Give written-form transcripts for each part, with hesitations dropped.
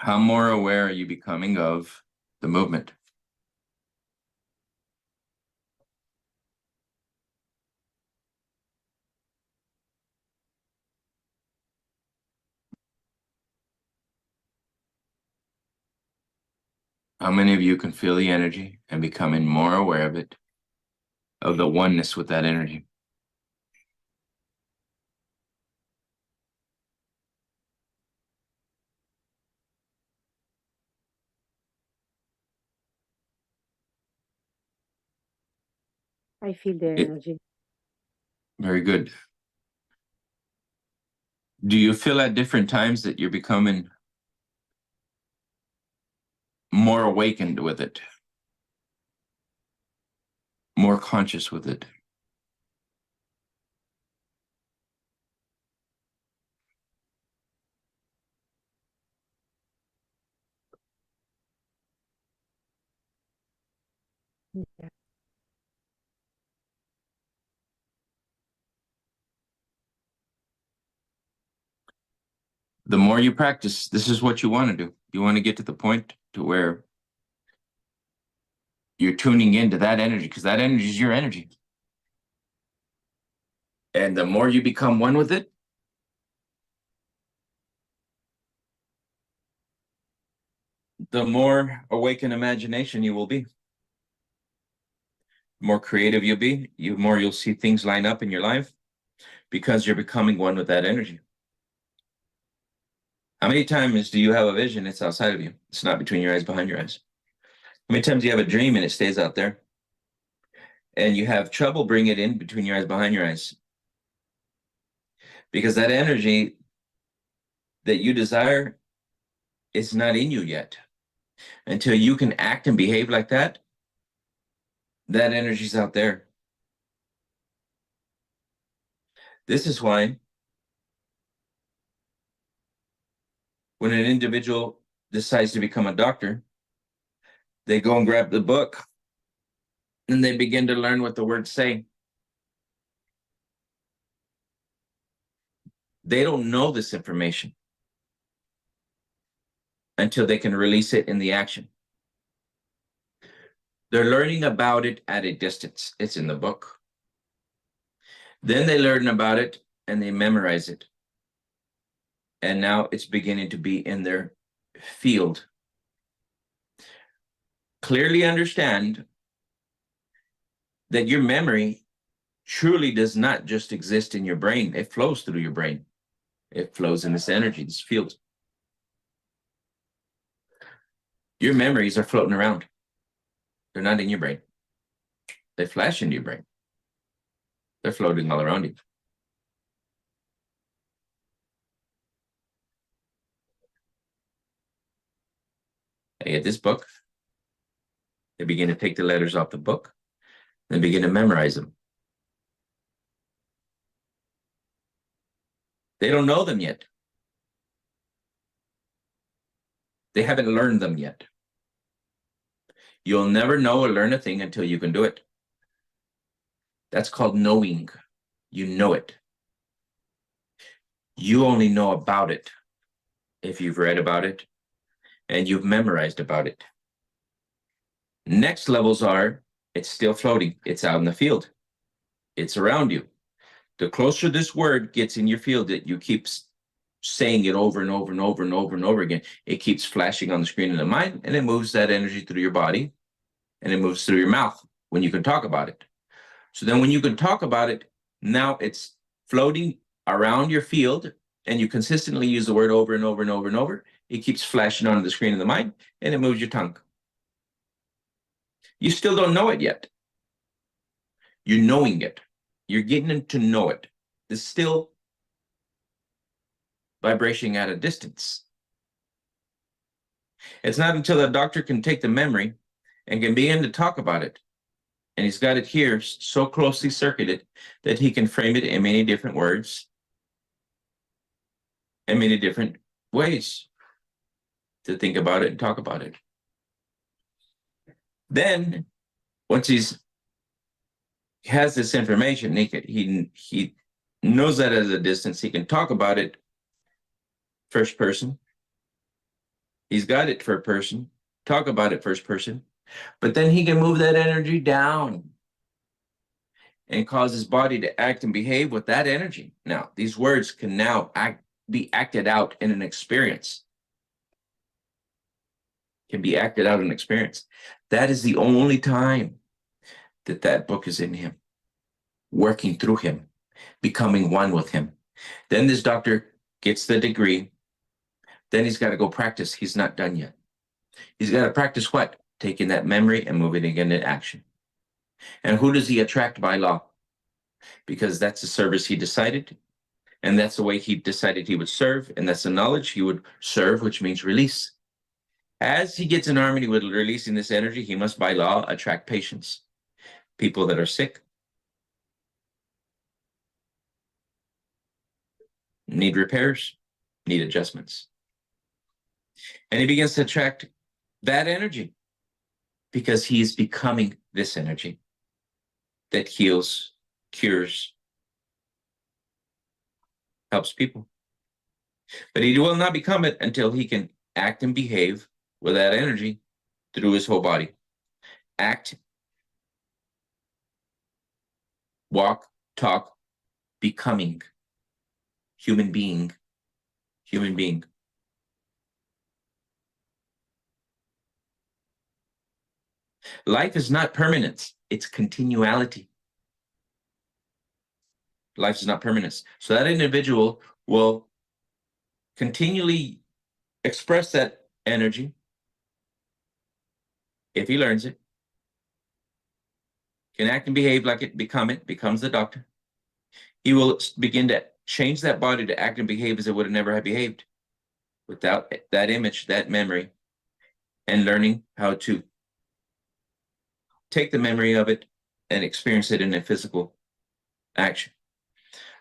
How more aware are you becoming of the movement? How many of you can feel the energy and becoming more aware of it, of the oneness with that energy? I feel the energy. Very good. Do you feel at different times that you're becoming more awakened with it, more conscious with it? Yeah. The more you practice, this is what you want to do. You want to get to the point to where you're tuning into that energy, because that energy is your energy. And the more you become one with it, the more awakened imagination you will be. The more creative you'll be, more you'll see things line up in your life because you're becoming one with that energy. How many times do you have a vision? It's outside of you. It's not between your eyes, behind your eyes. How many times do you have a dream and it stays out there? And you have trouble bringing it in between your eyes, behind your eyes. Because that energy that you desire is not in you yet. Until you can act and behave like that, that energy's out there. This is why when an individual decides to become a doctor, they go and grab the book and they begin to learn what the words say. They don't know this information until they can release it in the action. They're learning about it at a distance. It's in the book. Then they learn about it and they memorize it. And now it's beginning to be in their field. Clearly understand that your memory truly does not just exist in your brain. It flows through your brain. It flows in this energy, this field. Your memories are floating around. They're not in your brain. They flash into your brain. They're floating all around you. They get this book. They begin to take the letters off the book. They begin to memorize them. They don't know them yet. They haven't learned them yet. You'll never know or learn a thing until you can do it. That's called knowing. You know it. You only know about it if you've read about it and you've memorized about it. Next levels are, it's still floating. It's out in the field. It's around you. The closer this word gets in your field, that you keep saying it over and over and over and over and over again, it keeps flashing on the screen of the mind, and it moves that energy through your body, and it moves through your mouth when you can talk about it. So then when you can talk about it, now it's floating around your field, and you consistently use the word over and over and over and over. It keeps flashing on the screen of the mind, and it moves your tongue. You still don't know it yet. You're knowing it. You're getting to know it. It's still vibration at a distance. It's not until the doctor can take the memory and can begin to talk about it, and he's got it here so closely circuited that he can frame it in many different words and many different ways to think about it and talk about it. Then, once he has this information, he knows that at a distance, he can talk about it first person. He's got it for a person, talk about it first person, but then he can move that energy down and cause his body to act and behave with that energy. Now, these words can now be acted out in an experience. Can be acted out in an experience. That is the only time that that book is in him, working through him, becoming one with him. Then this doctor gets the degree. Then he's got to go practice. He's not done yet. He's got to practice what? Taking that memory and moving it into action. And who does he attract by law? Because that's the service he decided, and that's the way he decided he would serve, and that's the knowledge he would serve, which means release. As he gets in harmony with releasing this energy, he must by law attract patients, people that are sick, need repairs, need adjustments. And he begins to attract that energy because he's becoming this energy that heals, cures, helps people. But he will not become it until he can act and behave with that energy through his whole body. Act, walk, talk, becoming, human being, human being. Life is not permanence, it's continuality. Life is not permanence. So that individual will continually express that energy if he learns it, can act and behave like it, becomes the doctor. He will begin to change that body to act and behave as it would have never have behaved without that image, that memory, and learning how to take the memory of it and experience it in a physical action.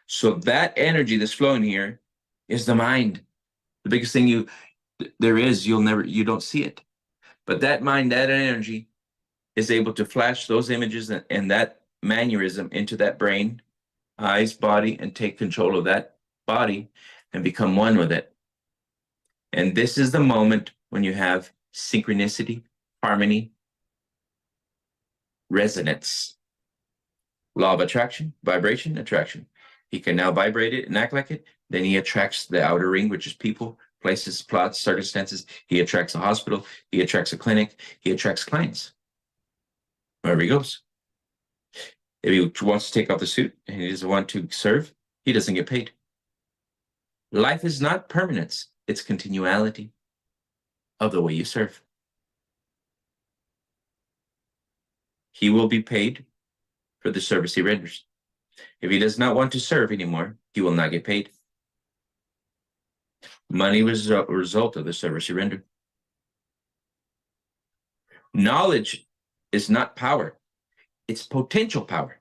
So that energy that's flowing here is the mind. The biggest thing there is, you don't see it. But that mind, that energy is able to flash those images and that mannerism into that brain, eyes, body, and take control of that body and become one with it. And this is the moment when you have synchronicity, harmony, resonance, law of attraction, vibration, attraction. He can now vibrate it and act like it. Then he attracts the outer ring, which is people, places, plots, circumstances. He attracts a hospital. He attracts a clinic. He attracts clients. Wherever he goes. If he wants to take off the suit and he doesn't want to serve, he doesn't get paid. Life is not permanence. It's continuality of the way you serve. He will be paid for the service he renders. If he does not want to serve anymore, he will not get paid. Money was a result of the service he rendered. Knowledge is not power. It's potential power.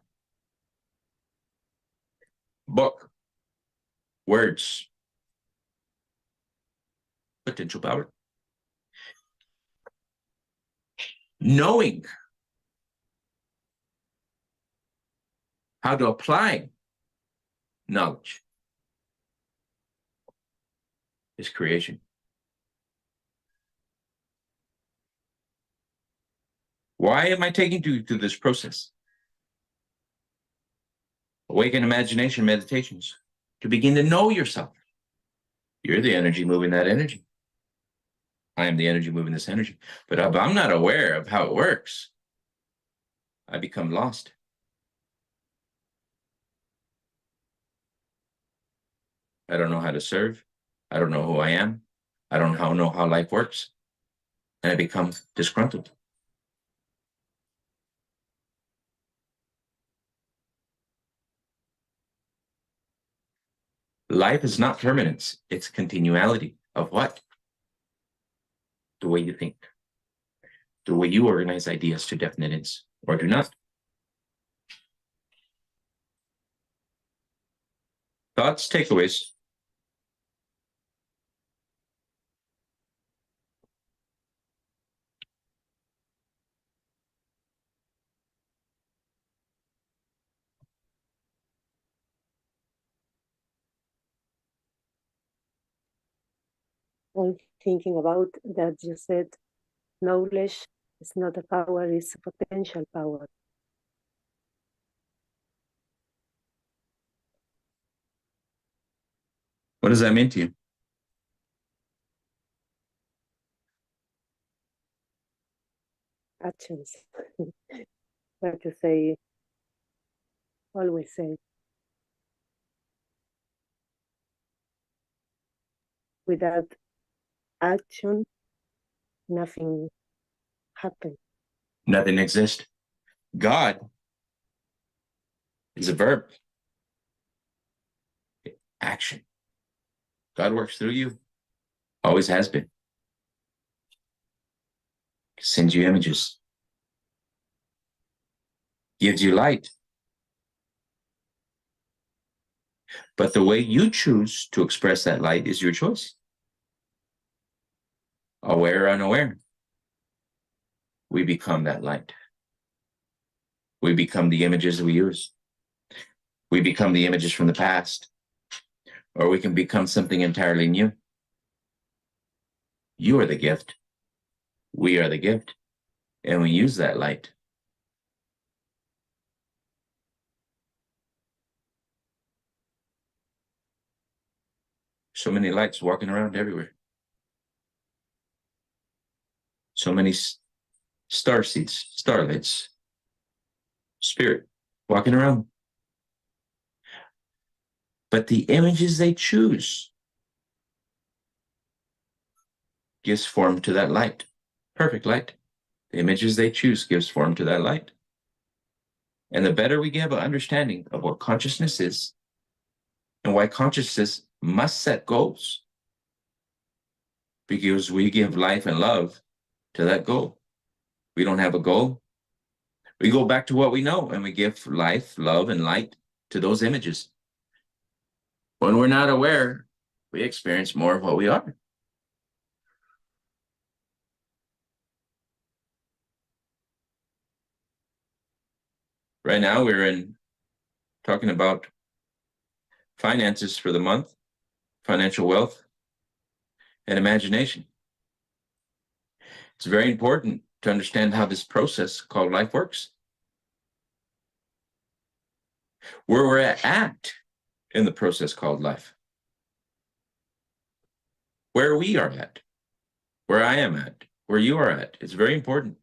Book, words, potential power. Knowing how to apply knowledge is creation. Why am I taking you through this process? Awaken imagination meditations to begin to know yourself. You're the energy moving that energy. I am the energy moving this energy. But if I'm not aware of how it works, I become lost. I don't know how to serve. I don't know who I am. I don't know how life works. And I become disgruntled. Life is not permanence. It's continuality of what? The way you think. The way you organize ideas to definite ends, or do not. Thoughts, takeaways. I'm thinking about that you said knowledge is not a power, it's a potential power. What does that mean to you? Actions. What to say, always say. Without action, nothing happens. Nothing exists. God is a verb. Action. God works through you. Always has been. Sends you images. Gives you light. But the way you choose to express that light is your choice. Aware or unaware, we become that light. We become the images we use. We become the images from the past, or we can become something entirely new. You are the gift. We are the gift. And we use that light. So many lights walking around everywhere. So many star seeds, starlights, spirit walking around. But the images they choose gives form to that light. Perfect light. The images they choose gives form to that light. And the better we get an understanding of what consciousness is and why consciousness must set goals, because we give life and love to that goal. We don't have a goal. We go back to what we know and we give life, love, and light to those images. When we're not aware, we experience more of what we are. Right now, we're talking about finances for the month, financial wealth, and imagination. It's very important to understand how this process called life works. Where we're at in the process called life. Where we are at, where I am at, where you are at. It's very important.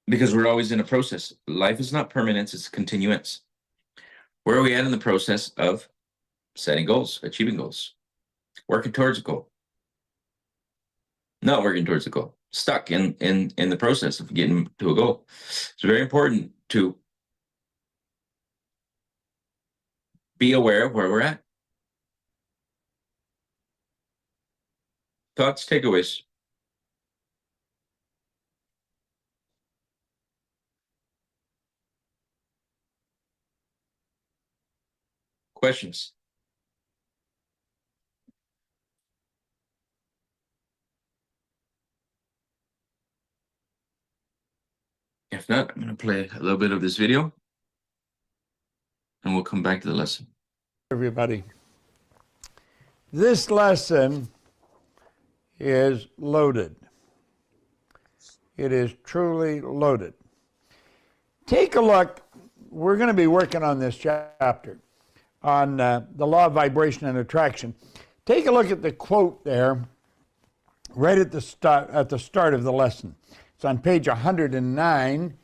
Because we're always in a process. Life is not permanence, it's continuance. Where are we at in the process of setting goals, achieving goals, working towards a goal? Not working towards a goal, stuck in the process of getting to a goal. It's very important to be aware of where we're at. Thoughts, takeaways. Questions? If not, I'm going to play a little bit of this video and we'll come back to the lesson. Everybody, this lesson is loaded. It is truly loaded. Take a look. We're going to be working on this chapter on the law of vibration and attraction. Take a look at the quote there right at the start of the lesson. It's on page 109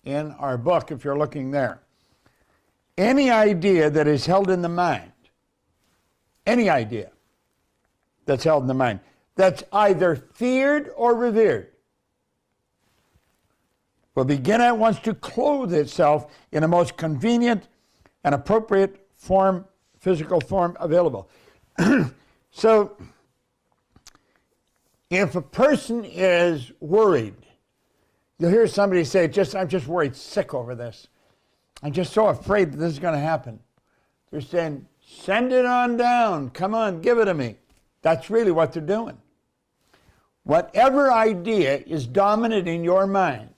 in our book if you're looking there. Any idea that is held in the mind, any idea that's held in the mind, that's either feared or revered, will begin at once to clothe itself in the most convenient and appropriate form, physical form available. So, if a person is worried, you'll hear somebody say, I'm just worried sick over this. I'm just so afraid that this is going to happen. They're saying, send it on down. Come on, give it to me. That's really what they're doing. Whatever idea is dominant in your mind,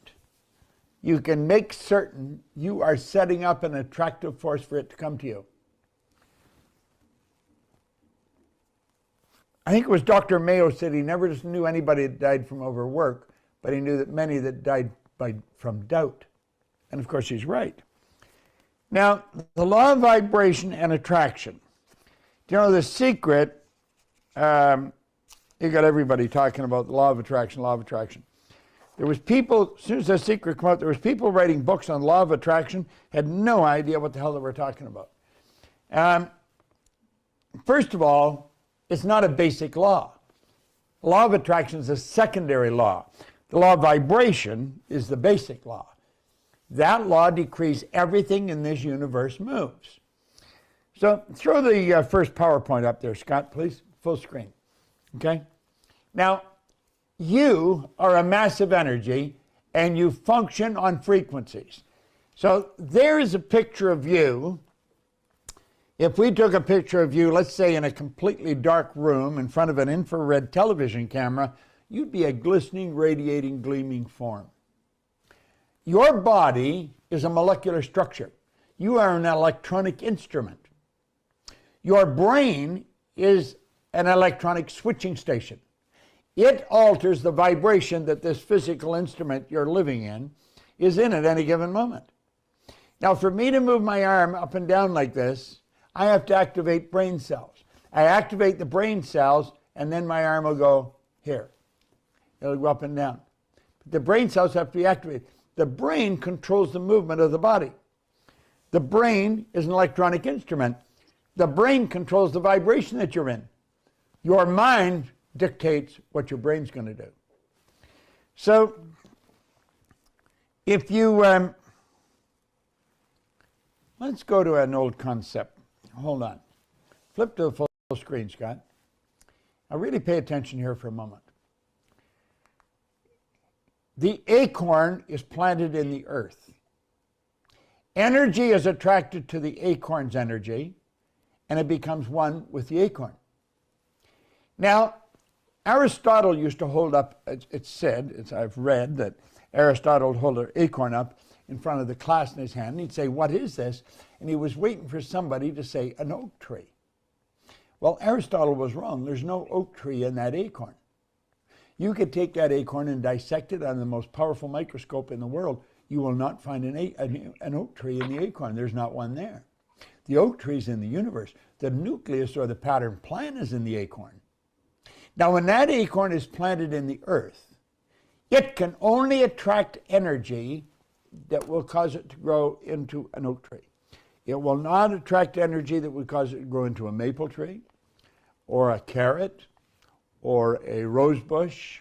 you can make certain you are setting up an attractive force for it to come to you. I think it was Dr. Mayo said he never just knew anybody that died from overwork, but he knew that many that died from doubt. And of course, he's right. Now, the law of vibration and attraction. Do you know the secret? You got everybody talking about the law of attraction, law of attraction. There was people, as soon as the secret came out, there was people writing books on law of attraction, had no idea what the hell they were talking about. First of all, it's not a basic law. The law of attraction is a secondary law. The law of vibration is the basic law. That law decrees everything in this universe moves. So throw the first PowerPoint up there, Scott, please. Full screen. Okay? Now, you are a massive energy and you function on frequencies. So there is a picture of you. If we took a picture of you, let's say in a completely dark room in front of an infrared television camera, you'd be a glistening, radiating, gleaming form. Your body is a molecular structure. You are an electronic instrument. Your brain is an electronic switching station. It alters the vibration that this physical instrument you're living in is in at any given moment. Now, for me to move my arm up and down like this, I have to activate brain cells. I activate the brain cells, and then my arm will go here. It'll go up and down. But the brain cells have to be activated. The brain controls the movement of the body. The brain is an electronic instrument. The brain controls the vibration that you're in. Your mind dictates what your brain's going to do. So, if you, let's go to an old concept. Hold on. Flip to the full screen, Scott. Now really pay attention here for a moment. The acorn is planted in the earth. Energy is attracted to the acorn's energy, and it becomes one with the acorn. Now, Aristotle used to hold up, it's said, I've read that Aristotle would hold an acorn up in front of the class in his hand, and he'd say, "What is this?" And he was waiting for somebody to say, "An oak tree." Well, Aristotle was wrong. There's no oak tree in that acorn. You could take that acorn and dissect it on the most powerful microscope in the world. You will not find an oak tree in the acorn. There's not one there. The oak tree is in the universe. The nucleus or the pattern plan is in the acorn. Now, when that acorn is planted in the earth, it can only attract energy that will cause it to grow into an oak tree. It will not attract energy that would cause it to grow into a maple tree or a carrot or a rose bush,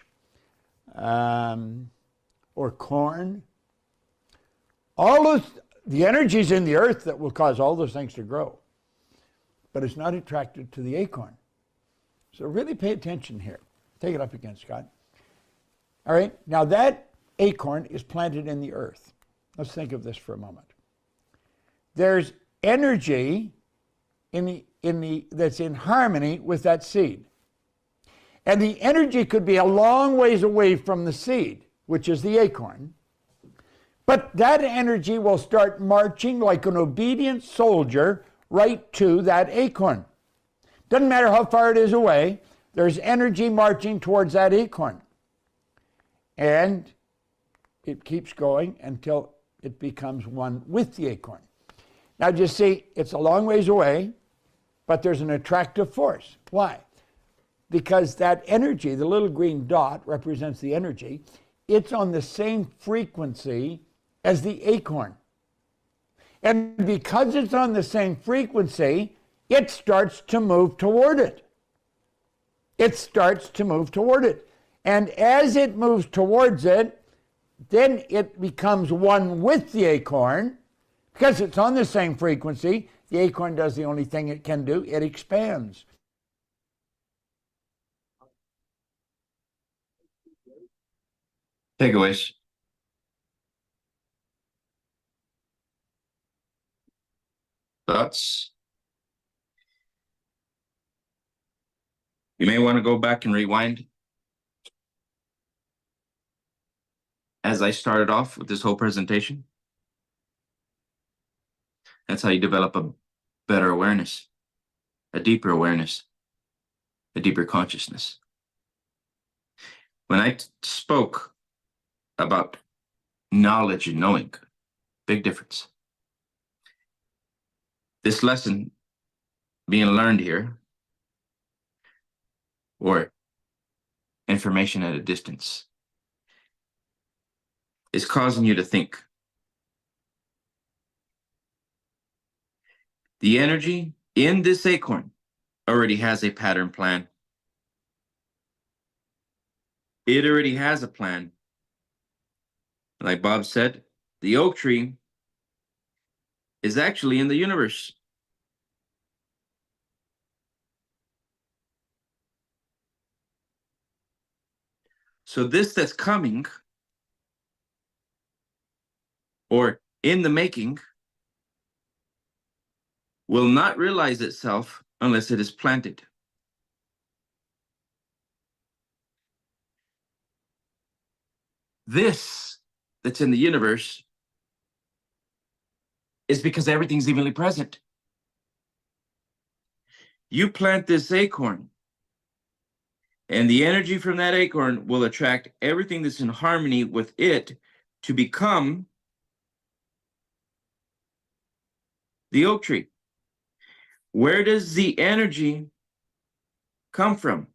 or corn. All those, the energy's in the earth that will cause all those things to grow, but it's not attracted to the acorn. So really pay attention here. Take it up again, Scott. All right, now that acorn is planted in the earth. Let's think of this for a moment. There's energy that's in harmony with that seed. And the energy could be a long ways away from the seed, which is the acorn. But that energy will start marching like an obedient soldier right to that acorn. Doesn't matter how far it is away, there's energy marching towards that acorn. And it keeps going until it becomes one with the acorn. Now, just see, it's a long ways away, but there's an attractive force. Why? Because that energy, the little green dot represents the energy, it's on the same frequency as the acorn. And because it's on the same frequency, it starts to move toward it. It starts to move toward it. And as it moves towards it, then it becomes one with the acorn. Because it's on the same frequency, the acorn does the only thing it can do, it expands. Takeaways. Thoughts? You may want to go back and rewind. as I started off with this whole presentation. That's how you develop a better awareness, a deeper awareness, a deeper consciousness. When I spoke about knowledge and knowing, big difference. This lesson being learned here, or information at a distance, is causing you to think. The energy in this acorn already has a pattern plan. It already has a plan. Like Bob said, the oak tree is actually in the universe. So this that's coming, or in the making, will not realize itself unless it is planted. This that's in the universe is because everything's evenly present. You plant this acorn, and the energy from that acorn will attract everything that's in harmony with it to become the oak tree. Where does the energy come from?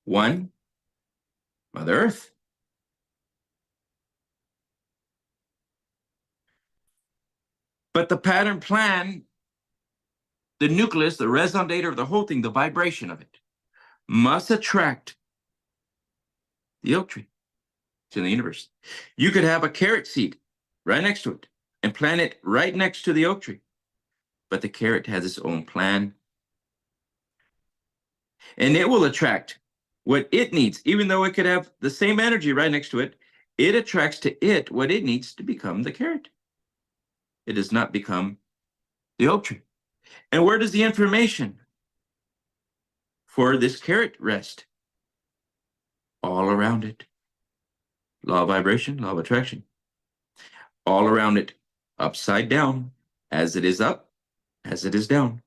One, Mother Earth. But the pattern plan, the nucleus, the resonator of the whole thing, the vibration of it, must attract the oak tree. It's in the universe. You could have a carrot seed right next to it and plant it right next to the oak tree. But the carrot has its own plan. And it will attract what it needs, even though it could have the same energy right next to it. It attracts to it what it needs to become the carrot. It does not become the oak tree. And where does the information for this carrot rest? All around it. Law of vibration, law of attraction. All around it, upside down, as it is up, as it is down.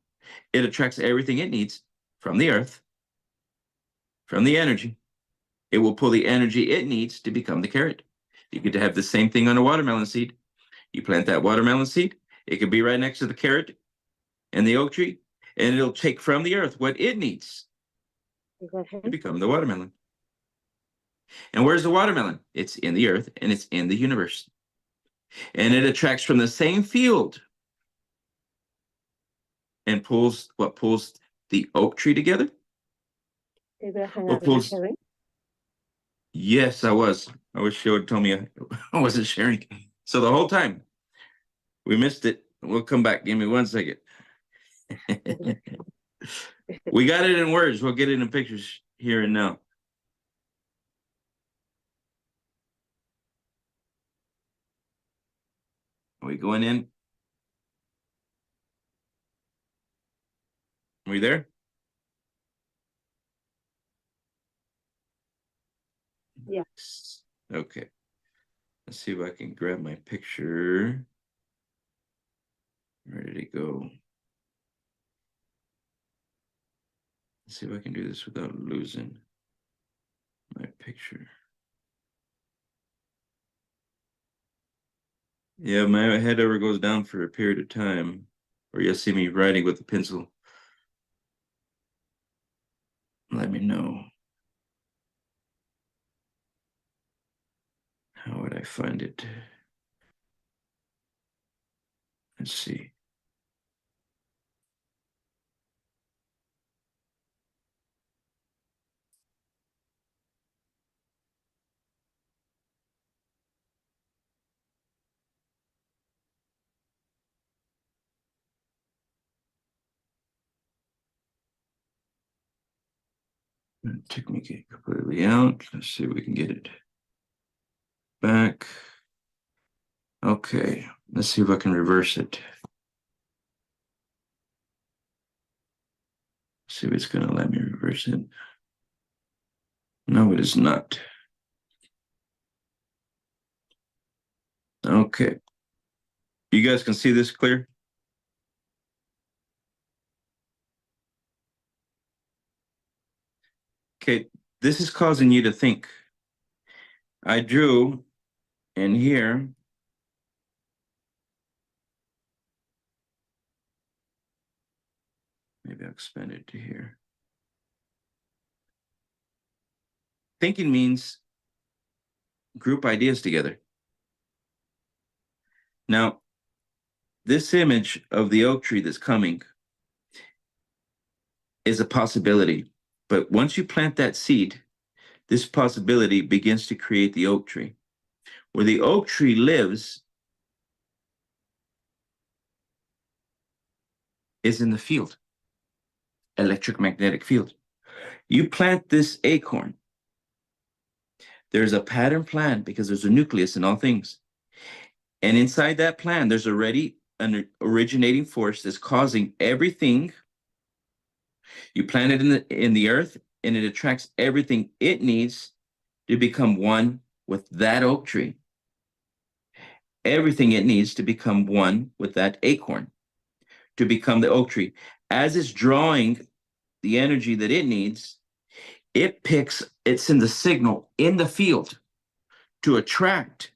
It attracts everything it needs from the earth, from the energy. It will pull the energy it needs to become the carrot. You could have the same thing on a watermelon seed. You plant that watermelon seed, it could be right next to the carrot and the oak tree, and it'll take from the earth what it needs to become the watermelon. And where's the watermelon? It's in the earth and it's in the universe. And it attracts from the same field and pulls what pulls the oak tree together. Abraham, What are you pulls? sharing? Yes, I was. I wish she would tell me I wasn't sharing. So the whole time we missed it. We'll come back. Give me 1 second. We got it in words. We'll get it in pictures here and now. Are we going in? Are we there? Yes. Okay. Let's see if I can grab my picture. Where did it go? Let's see if I can do this without losing my picture. Yeah, my head ever goes down for a period of time, or you'll see me writing with a pencil. Let me know. How would I find it? Let's see. It took me completely out. Let's see if we can get it back. Okay, let's see if I can reverse it. See if it's gonna let me reverse it. No, it is not. Okay. You guys can see this clear? Okay, this is causing you to think. I drew in here. Maybe I'll expand it to here. Thinking means group ideas together. Now, this image of the oak tree that's coming is a possibility. But once you plant that seed, this possibility begins to create the oak tree. Where the oak tree lives is in the field, electromagnetic field. You plant this acorn. There's a pattern plan because there's a nucleus in all things. And inside that plan, there's already an originating force that's causing everything. You plant it in the earth, and it attracts everything it needs to become one with that oak tree. Everything it needs to become one with that acorn, to become the oak tree. As it's drawing the energy that it needs, it sends a signal in the field to attract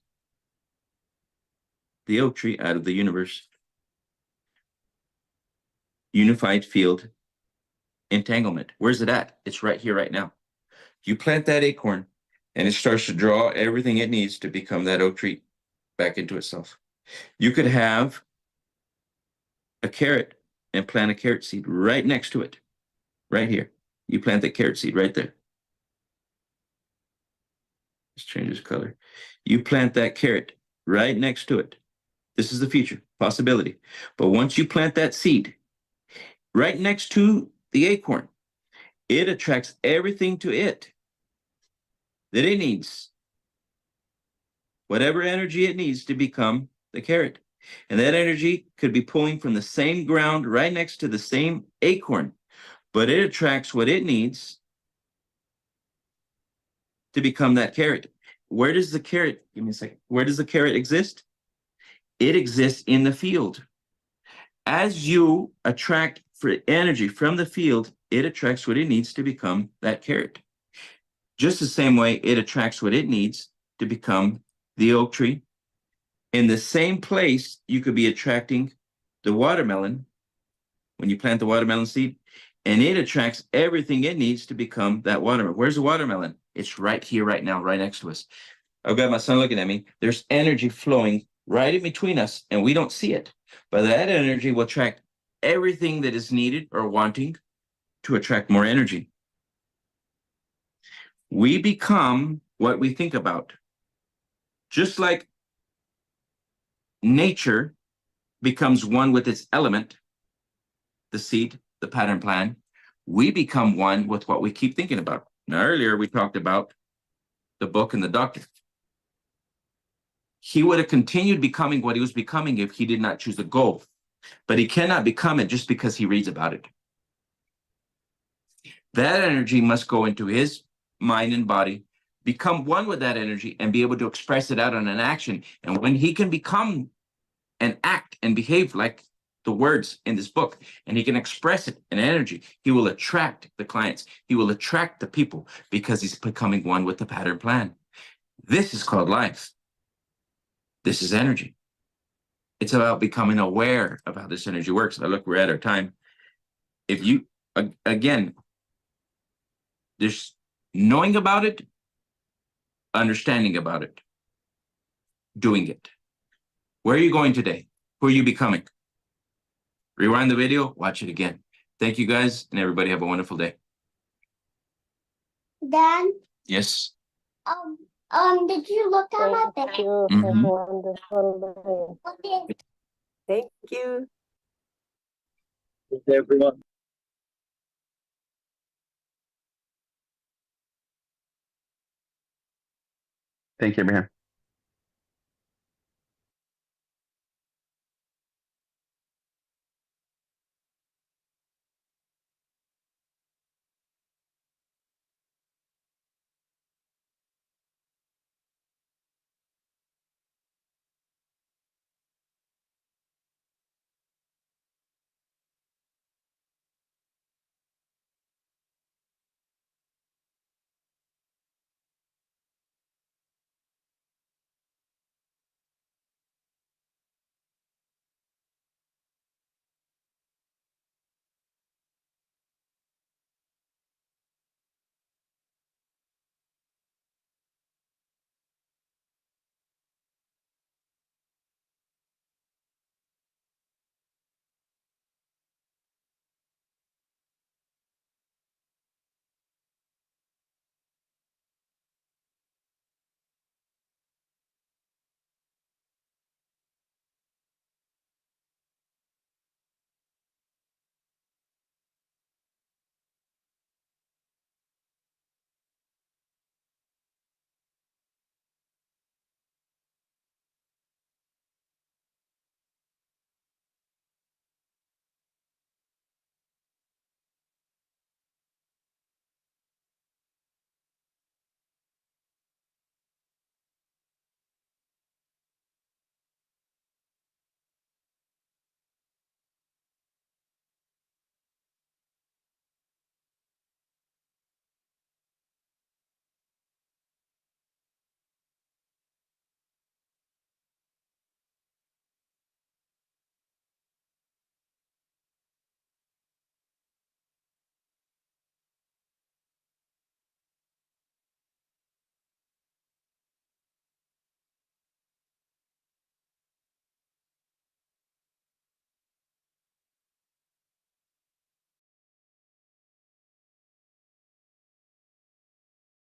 the oak tree out of the universe. Unified field entanglement. Where's it at? It's right here, right now. You plant that acorn, and it starts to draw everything it needs to become that oak tree back into itself. You could have a carrot and plant a carrot seed right next to it, right here. You plant the carrot seed right there. Let's change this color. You plant that carrot right next to it. This is the future possibility. But once you plant that seed right next to the acorn, it attracts everything to it that it needs, whatever energy it needs to become the carrot. And that energy could be pulling from the same ground right next to the same acorn, but it attracts what it needs to become that carrot. Where does the carrot, give me a second, where does the carrot exist? It exists in the field. As you attract for energy from the field, it attracts what it needs to become that carrot. Just the same way it attracts what it needs to become the oak tree. In the same place, you could be attracting the watermelon when you plant the watermelon seed, and it attracts everything it needs to become that watermelon. Where's the watermelon? It's right here, right now, right next to us. I've got my son looking at me. There's energy flowing right in between us, and we don't see it. But that energy will attract everything that is needed or wanting to attract more energy. We become what we think about. Just like nature becomes one with its element, the seed, the pattern plan, we become one with what we keep thinking about. Now, earlier we talked about the book and the doctor. He would have continued becoming what he was becoming if he did not choose a goal. But he cannot become it just because he reads about it. That energy must go into his mind and body, become one with that energy, and be able to express it out in an action. And when he can become and act and behave like the words in this book, and he can express it in energy, he will attract the clients. He will attract the people because he's becoming one with the pattern plan. This is called life. This is energy. It's about becoming aware of how this energy works. Now, look, we're at our time. If you, again, there's knowing about it, understanding about it, doing it. Where are you going today? Who are you becoming? Rewind the video, watch it again. Thank you guys, and everybody have a wonderful day. Dan, Yes. did you look at my Thank bag? you. Have a Mhm. wonderful day. Okay. Thank you. Everyone. Thank you, Abraham.